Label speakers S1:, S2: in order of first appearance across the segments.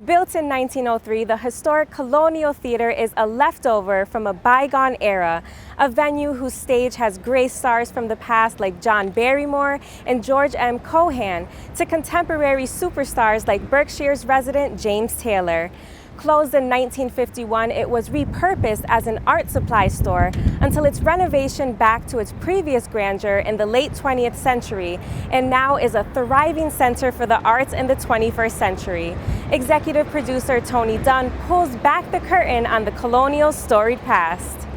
S1: Built in 1903, the historic Colonial Theater is a leftover from a bygone era, a venue whose stage has graced stars from the past like John Barrymore and George M. Cohan, to contemporary superstars like Berkshire's resident James Taylor. Closed in 1951, it was repurposed as an art supply store until its renovation back to its previous grandeur in the late 20th century, and now is a thriving center for the arts in the 21st century. Executive producer Tony Dunn pulls back the curtain on the Colonial's storied past.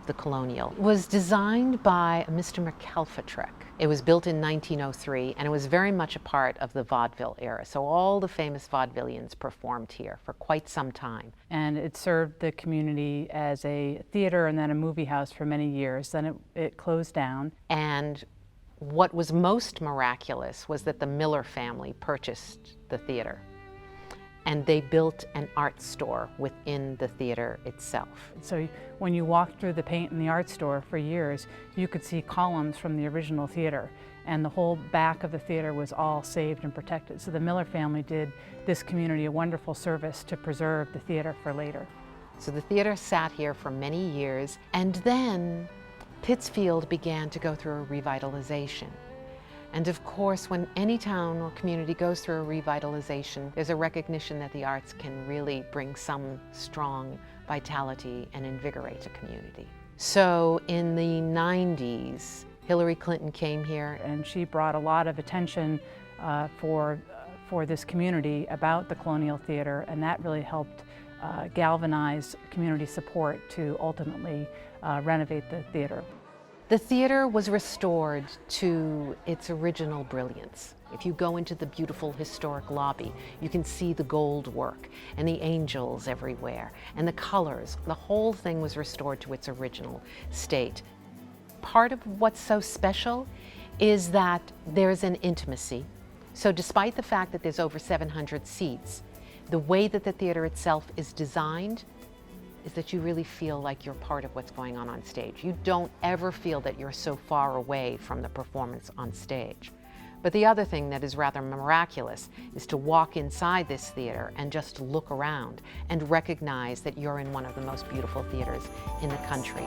S2: The Colonial was designed by Mr. McKelfatrek. It was built in 1903, and it was very much a part of the vaudeville era. So all the famous vaudevillians performed here for quite some time.
S3: And it served the community as a theater and then a movie house for many years. Then it closed down.
S2: And what was most miraculous was that the Miller family purchased the theater. And they built an art store within the theater itself.
S3: So when you walked through the paint in the art store for years, you could see columns from the original theater, and the whole back of the theater was all saved and protected. So the Miller family did this community a wonderful service to preserve the theater for later.
S2: So the theater sat here for many years, and then Pittsfield began to go through a revitalization. And of course, when any town or community goes through a revitalization, there's a recognition that the arts can really bring some strong vitality and invigorate a community. So in the 90s, Hillary Clinton came here.
S3: And she brought a lot of attention for this community about the Colonial Theater, and that really helped galvanize community support to ultimately renovate the theater.
S2: The theater was restored to its original brilliance. If you go into the beautiful historic lobby, you can see the gold work and the angels everywhere and the colors. The whole thing was restored to its original state. Part of what's so special is that there's an intimacy. So despite the fact that there's over 700 seats, the way that the theater itself is designed is that you really feel like you're part of what's going on stage. You don't ever feel that you're so far away from the performance on stage. But the other thing that is rather miraculous is to walk inside this theater and just look around and recognize that you're in one of the most beautiful theaters in the country.